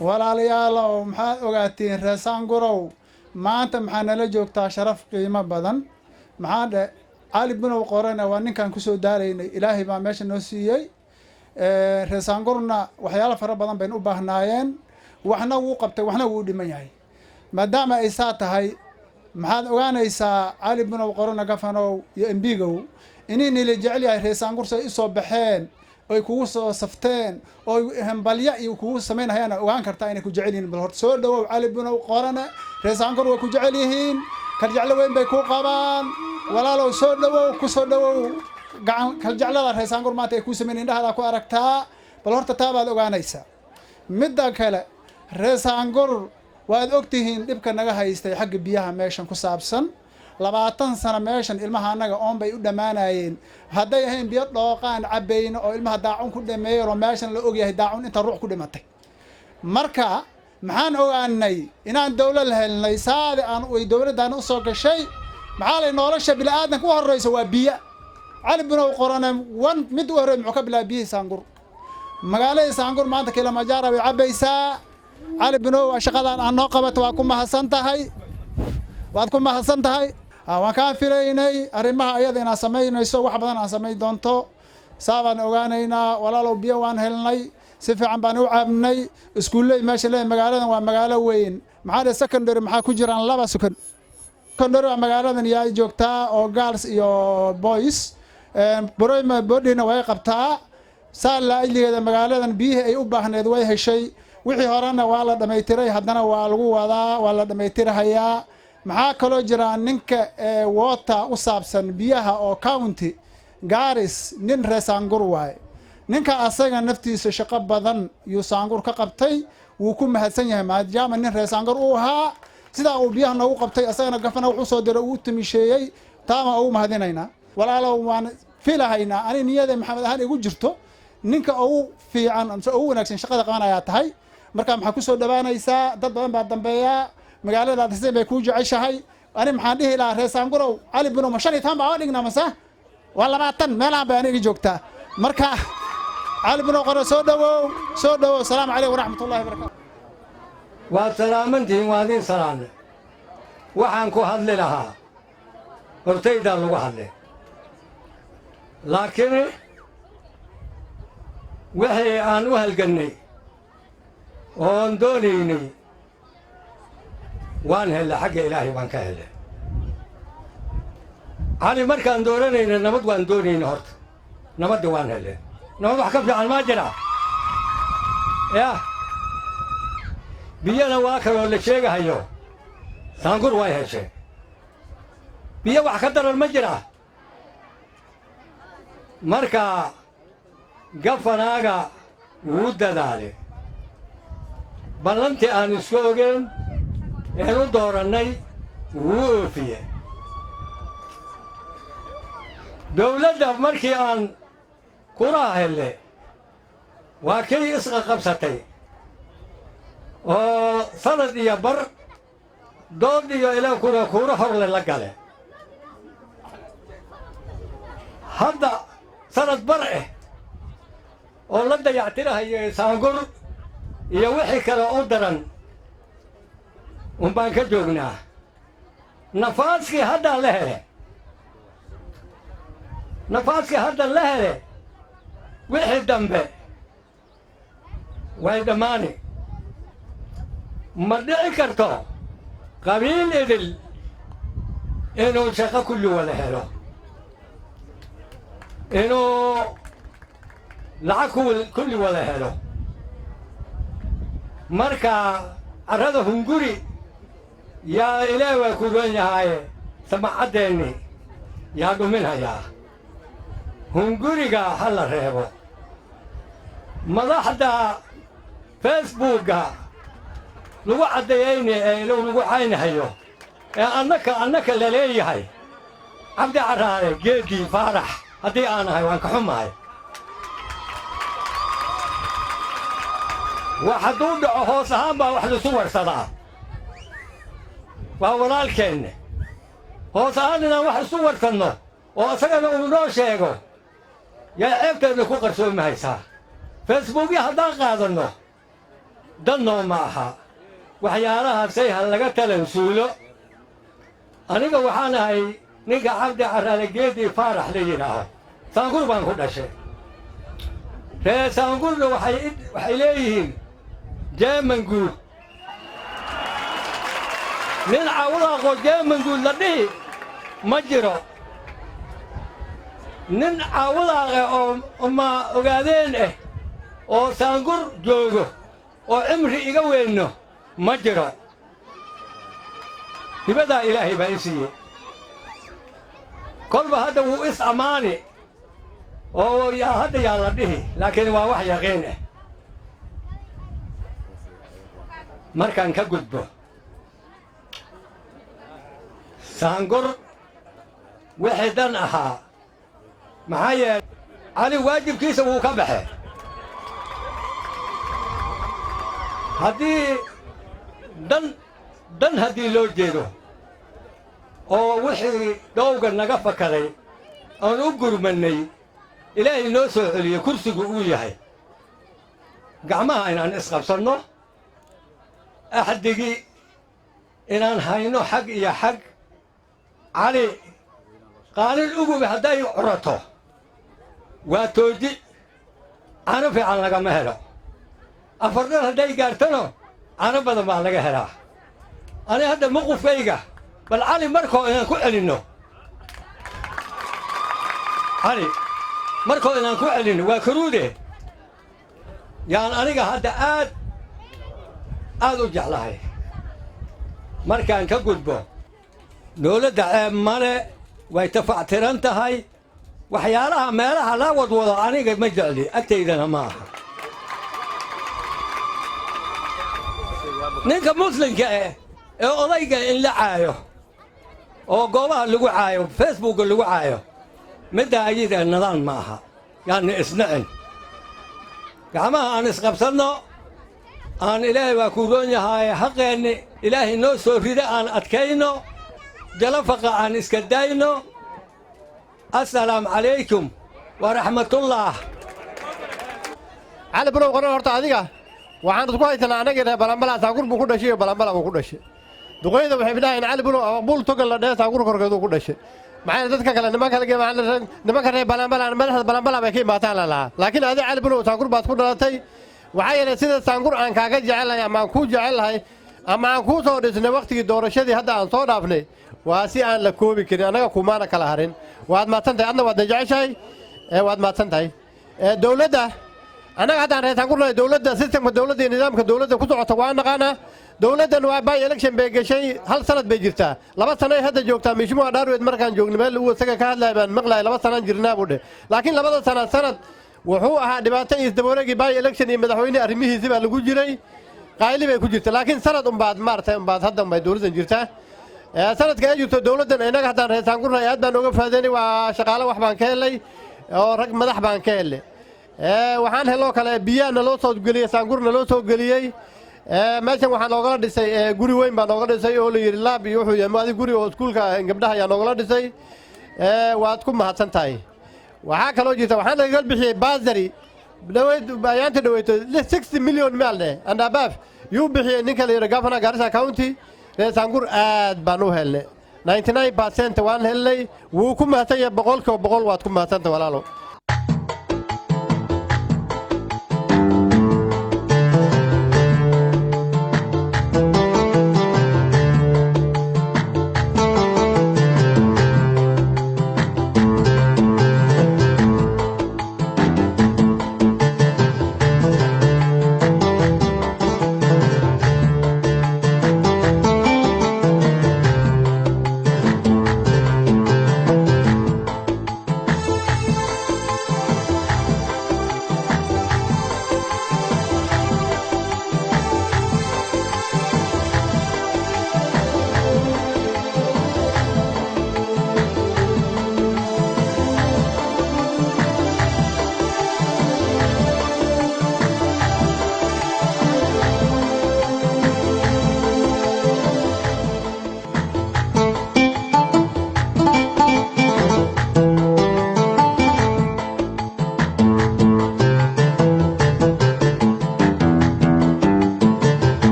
walaalayaal maxaad ogaatiin reesaan gurow maanta maxaa nala joogtaa sharaf qiimo badan maxaa dhe cali bunow qorana waa ninkan ku soo daaraynay ilaahay baa meesha noo siiyey reesaan gurna waxyaalo fara badan baynu u baahnaayeen waxna wuu qabtay waxna wuu dhiman yahay maadaama ay saa tahay maxaad ogaanaysaa cali bunow qorana gafanow iyo embigow inay nila jecel yahay reesaan gursa i soo baxeen oy kugu soo safteen oo hambalya iyo kugu sameynayaan ogaan kartaa inay ku jecel yihiin bal horta soo dhawow cali bunow qorana reesaan gur way ku jecel yihiin kaljacle weyn bay ku qabaan walaalow soo dhawow ku soo dhawow gacan kaljaclada reesaan gur maanta ay ku sameeyeen indhahaada ku aragtaa bal horta taa baad ogaanaysaa midda kale reesaan gur waad ogtihiin dhibka naga haystay xagga biyaha meeshan ku saabsan 20 sano meeshan ilmaha anaga oon bay u dhamaanayeen hadday ahayn biyo dhooqaan cabayno oo ilmaha daacun ku dhameeyo oo meeshan la og yahay daacun inta ruux ku dhimatay marka maxaan ogaanay inaan dawlad helnay saade aan way dawladdan u soo gashay maxaa lay nolosha bil aadan ku horeyso waa biyo cali bunow qorana wan mid u horeey muxuu ka bilaabay biyo saangur magaalada saangur maanta Kilimanjaro way cabaysaa cali bunow shaqadan aan noo qabato waa ku mahadsan tahay waad ku mahadsan tahay waan ka filaynay arimaha ayada inaan sameeynayso wax badan aan sameey doonto saabaan ogaanaynaa walaalow biyo waan helnay si fiican baan u caabnay iskuulay meesha leeyahay magaaladan waa magaalo weyn maxaa secondary maxaa ku jiraan laba secondary waa magaaladan yaa joogtaa oo girls iyo boys primary bodina way qabtaa saala ayligeeda magaaladan biyaha ay u baahneed way heshay wixii horena waa la dhameeytiray haddana waa lagu wadaa waa la dhameeytirahayaa maxaa kaloo jira ninka water u saabsan biyaha oo county Garis nin reer Saangur waaye ninka asaga naftiisa shaqo badan yuu Saangur ka qabtay wuu ku mahadsan yahay maadaama nin reer Saangur uu ahaa sida uu biyaha noogu qabtay asagana gafana wuxuu soo diray uu timisheeyay taama uu mahadinayna walaalow waan filahaynaa ani niyada maxamed ahaan igu jirto ninka uu fiican oo wanaagsan shaqada qabanaya tahay marka maxaa ku soo dhawaanaysaa dad badan baa dambeeya magaalada dadsan bay ku jeceshahay ani maxaan dhihi lahaa reer Saangurow Ali Bino ma 15 baa dhignaa masa waa 20 meelaha baan aniga joogtaa marka Ali Bino qoro soo dhawow salaamu calaykum waraxmatullaahi wabarakaatuh waa salaamantiin waa idin salaamay waxaan ku hadli lahaa hortayda lagu hadlay laakiin wixii aan u halgannay oon doonaynay waan helay xagga ilaahay waan ka helay cali markaan dooranayna nabad waan doonayna horta nabadda waan helay nabad wax ka fiican maa jira yah biyana waa kaloo la sheegahayo Saangur way heshay biyo wax ka daran ma jira marka gafanaaga wuu dadaalay ballantii aan isku ogeyn eenu doorannay wuu oofiyey dowladda markii aan kuraha helle waa kii isqa qabsatay oo sanad iyo bar dood iyo ilaa kuura horle la gale hadda sanad bar oo la dayactirahayo Saangur iyo wixii kale u daran baan ka joognaa nafaaskii hadda la hele wixii dambe way dhammaani ma dhici karto qabiil idil inuu shaqo kulli wada helo inuu lacag kulli wada helo marka carrada hunguri yaa ilaahay waa ku roon yahaye samacadeenni yaa dhuminhayaa hunguriga ha la reebo madaxda facebookga lagu caddeeyeyne ee lagu caynhayo ee annaka la leeyahay cabdi carraale geedii faarax haddii aan ahay waan ka xumahay wax hadduu dhaco hoos ahaan baa wax lasu warsadaa waa walaalkeenne hoos ahaan inaan wax isu warsanno oo isagana uu noo sheego yaa ceebteedna ku qarsoomahaysaa facebookya haddaan qaadanno dannoo ma aha waxyaalahaasay ha laga talansuulo aniga waxaan ahay ninka cabdi carraale geedii faarax la yidhaaho Saangur baan ku dhashay reer Saangurna waxay leeyihiin jeemanguud nin caawadaaqoo jeemanguud la dhihi ma jiro nin caawadaaqe oo ma ogaadeen oo Saangur joogo oo cimri iga weynno ma jiro hibadaa ilaahay baa i siiyey kolba hadda wuu is ammaani oo hadda yaa la dhihi laakiin waa wax yaqiin markaan ka gudbo Saangur wixii dan ahaa maxaa yeelay cali waajibkiisa wuu ka baxay haddii dan haddii loo jeedo oo wixii dhowga naga fakaday aan u gurmannay ilaahay noo soo celiyo kursigu uu yahay gacmaha inaan isqabsanno axdigii inaan hayno xag iyo xag cali qaalin uguba hadday curato waa tooji cano fiican lagama helo afardhan hadday gaartano cano badan baa laga helaa ani hadda maqufkayga bal cali markoo inaan ku celinno cali markoo inaan ku celinno waa karuude yaan aniga hadda aad u jeclahay markaan ka gudbo dowladda ceeb male way tafactiran tahay waxyaalaha meelaha la wadwado aniga ma jecli agtaydana ma aha ninka muslimka ee odayga in la caayo oo goobaha lagu caayo facebookga lagu caayo midda ayida nidaam ma aha yani isnacin gacmaha aan isqabsanno aan ilaahay waa ku roon yahay xaqeenni ilaahay noo soo rida aan adkayno jalafaqa aan iska dayno assalaamu calaykum waraxmatullah cali bunow qoran horta adiga waxaan isku haysanaa anagii reer balanbala saagur buu ku dhashay iyo balanbala buu ku dhashay duqeyda waxay fidhahayn cali bunow buul togan la dhee saagur korkeeduu ku dhashay maxayna dadka kale nimanka reer balanbala madaxda balanbala bay ka imaataan la lahaa laakiin adi cali bunow saagur baad ku dhalatay waxaa yeelay sida saangur aan kaaga jecelahay ama aan kuu jecelahay ama aan kuu soo dhisnay wakhtigii doorashadii hadda aan soo dhaafnay waa si aan la koobi karin annaga kumaana kala harin waad maadsan tahay adna waadna jeceshahay waad maadsan tahay dowladda annaga haddaan reer saangurnahay dowladda sistemka dowladda iyo nidaamka dowladda ku socota waa naqaanaa dowladdan waa by election bay gashay hal sanad bay jirtaa 2 sano ay hadda joogtaa mishmuuca dhaarweed markaan joogno meel uu isaga ka hadlaya baan maqlahay 2 sanaan jirnaa buu dheh laakiin 2 sanad wuxuu ahaa dhibaato isdaboolagii by election iyo madaxweyne arrimihiisii baa lagu jiray qayli bay ku jirta laakiin sanad unbaad maartay unbaad hadda unbay dowladdan jirtaa sanadka ay jirto dowladdan inaga haddaan reer saangurnahay aad baan uga faa'iideynay waa shaqaale wax baan ka helay oo rag madax baan ka helay waxaan heloo kale biyaana loo soo geliyey saangurna loo soo geliyey meeshan waxaa noogala dhisay guri weyn baa nooga dhisay oo la yidhi laab iyo wuxuu yahay guri oo iskuulka gabdhaha ayaa noogala dhisay waad ku mahadsan tahay waxaa kaloo jirta waxaan laga bixiyey baasari ayaanta dhaweyto 60 milyan maalne and above yuu bixiyey ninka la yidhi governor Garissa County reer saangur aad baan u helnay 99% waan helnay wuu ku mahadsan yahay 100% waad ku mahadsantahay walaalo